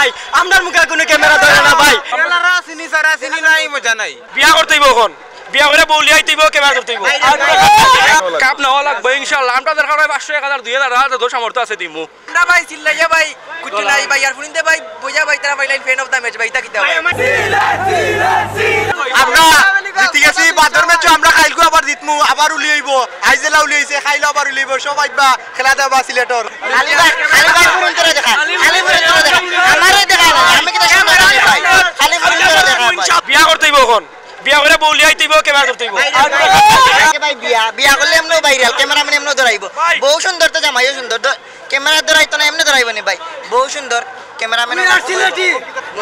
ভাই আমরার মুখে কোনো ক্যামেরা ধরে না ভাই এলারা চিনি সারা চিনি নাই মজা নাই বিয়া করতেইব এখন বিয়া করে বউ লিয়াইতেইব ক্যামেরা ধরতেইব কাপ নেওয়া লাগবে ইনশাআল্লাহ আমরা দরকার হয় 500 1000 2000 দোষ সামর্থ্য আছে দিমু আমরা ভাই চিল্লাইয়া ভাই কুচু নাই ভাই আর ফুরিন্দে ভাই বোঝা ভাই তারা ভাই line fan of the match ভাই তা কিতা ভাই আমরা জিতে গেছি বাদর ম্যাচ আমরা খাইলকো আবার জিতমু আবার উলিয়াইব আইজেলা উলিয়াইছে খাইলো আবার উলিয়াইব সব আইবা খেলা দেবা সিলেটর খালি ভাই ফুরিন করে দেখা খালি ফুরিন করে দেখা আমারে দেখা না আমি কি দেখা ভাই খালি ফুরিন করে দেখা ভাই বিয়া করতেইব এখন বিয়া করে বউ লিয়াইতেইব ক্যামেরা ধরতেইব ভাই বিয়া করলে এমনো ভাইরাল ক্যামেরাম্যান এমনো ধরাইবো বহু সুন্দর তো জামাইও সুন্দর ক্যামেরা ধরাইতো না এমনি ধরাইবনি ভাই বহু সুন্দর ক্যামেরাম্যান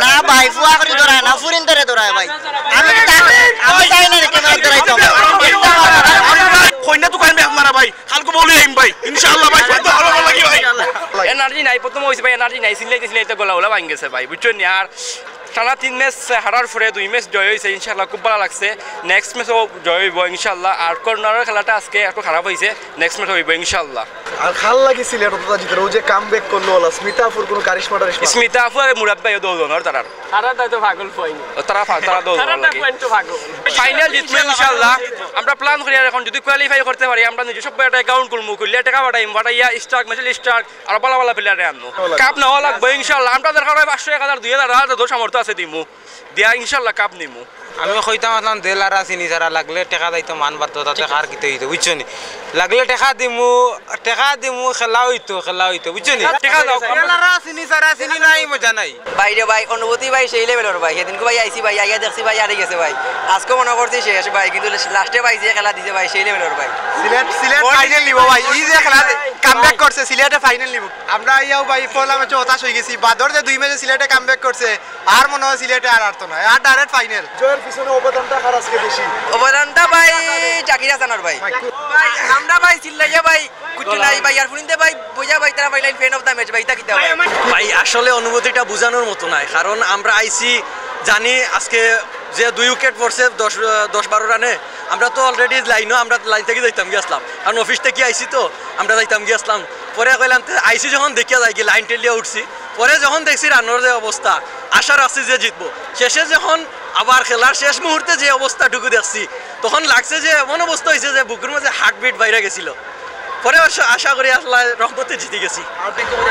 না ভাই ফুয়া করে ধরায় না ফুরিন ধরে ধরায় ভাই আমি চাই না ক্যামেরা ধরাইতো কইনা তো কাইন মারা ভাই কালকে বউ লিয়াইম ভাই ইনশাআল্লাহ ভাই কত ভালো লাগি ভাই এনার্জি নাই প্রথম হইছে ভাই এনার্জি নাই সিলাইতে গলা ওলা ভাঙ গেছে ভাই বুঝছেন নি আর টানা 3 ম্যাচ হারার পরে 2 ম্যাচ জয় হয়েছে ইনশাআল্লাহ খুব ভালো লাগছে নেক্সট ম্যাচও জয় হইব ইনশাআল্লাহ আর কর্নারের খেলাটা আজকে একটু খারাপ হয়েছে নেক্সট ম্যাচ হইব ইনশাআল্লাহ আর ভাল লাগিছিল এটা জিতর ও যে কামব্যাক করলো ওলা স্মিতাফুর কোনো কারিশমা স্মিতাফু আর মুরাদ ভাই দৌড়ানোর তারার তো পাগল পাইনি তারা দৌড়ানো লাগে ফাইনাল জিতবে ইনশাআল্লাহ আমরা প্ল্যান করি এখন যদি কোয়ালিফাই করতে পারি আমরা নিজে সব একটা অ্যাকাউন্ট করবো করলে টাকা বাটাইয়া স্টার্ক ম্যাচের স্টার্ক আর ভালো ভালো প্লেয়ারে আনবো কাপ নেওয়া লাগবে ইনশাআল্লাহ আমরা দরকার হয় 500 1000 2000 দোষ সামর্থ্য আছে দিমু দিয়া ইনশাআল্লাহ কাপ নিমু আমি কইতাম আসলাম দেলারা চিনি সারা লাগলে টাকা দাইতো মানবার তো তাতে কার কিতে হইতো বুঝছো নি লাগলে টাকা দিমু খেলা হইতো বুঝছো নি টাকা দাও দেলারা চিনি সারা চিনি নাই মজা নাই ভাই রে ভাই অনুভূতি ভাই সেই লেভেলের ভাই সেদিনকে ভাই আইছি ভাই আইয়া দেখছি ভাই আরে গেছে ভাই আজকে মনে করছি শেষ ভাই কিন্তু লাস্টে ভাই যে খেলা দিছে ভাই সেই লেভেলের ভাই সিলেট ফাইনাল নিব ভাই এই যে খেলা কামব্যাক করছে সিলেটে ফাইনাল নিব আমরা আইয়াও ভাই পলা ম্যাচে হতাশ হয়ে গেছি বাদর যে 2 ম্যাচে সিলেটে কামব্যাক করছে আর মনে হয় সিলেটে আর তো না আর ডাইরেক্ট ফাইনাল জয়ের পিছনে অবদানটা কার আজকে বেশি অবদানটা ভাই জাকির হাসানের ভাই আমরা ভাই চিল্লাইয়া ভাই কুচু নাই ভাই আর ফুরিন্দে ভাই বোঝা ভাই তারা ভাই line fan of the match ভাই তা কিতা ভাই ভাই আসলে অনুভূতিটা বোঝানোর মতো নাই কারণ আমরা আইছি জানি আজকে যে 2 উইকেট পড়ছে 10-12 রানে আমরা তো অলরেডি আমরা লাইন থেকে যাইতাম গিয়েছিলাম কারণ অফিস থেকে আইছি তো আমরা যাইতাম গিয়েছিলাম পরে কইলাম আইসি যখন দেখিয়া যাই কি লাইন টেলিয়া উঠছি পরে যখন দেখছি রানোর যে অবস্থা আশা রাখছি যে জিতবো শেষে যখন আবার খেলার শেষ মুহূর্তে যে অবস্থাটুকু দেখছি তখন লাগছে যে এমন অবস্থা হয়েছে যে বুকের মাঝে হার্টবিট বাইরে গেছিল পরে আশা করি আল্লাহ রহমতে জিতে গেছি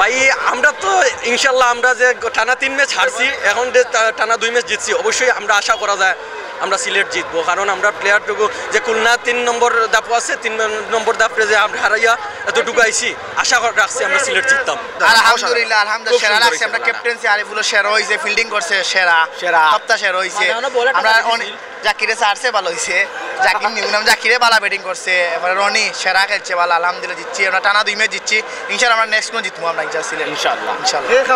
ভাই আমরা তো ইনশাল্লাহ আমরা যে টানা 3 ম্যাচ হারছি এখন যে টানা 2 ম্যাচ জিতছি অবশ্যই আমরা আশা করা যায় আমরা সিলেট জিতবো কারণ আমরা প্লেয়ারটুকু যে খুলনা 3 নম্বর দাপও আছে 3 নম্বর দাপে যে আমরা হারাইয়া এতটুকু আইছি আশা রাখছি আমরা সিলেট জিততাম আলহামদুলিল্লাহ সেরা লাগছে আমরা ক্যাপ্টেন্সি আরিফুল সেরা হইছে ফিল্ডিং করছে সেরা সপ্তাহ সেরা হইছে আমরা জাকিরে সারছে ভালো হইছে জাকির নিউনাম জাকিরে ভালো ব্যাটিং করছে এবারে রনি সেরা খেলছে ভালো আলহামদুলিল্লাহ জিতছি আমরা টানা 2 ম্যাচ জিতছি ইনশাআল্লাহ আমরা নেক্সট ম্যাচ জিতবো আমরা ইনশাআল্লাহ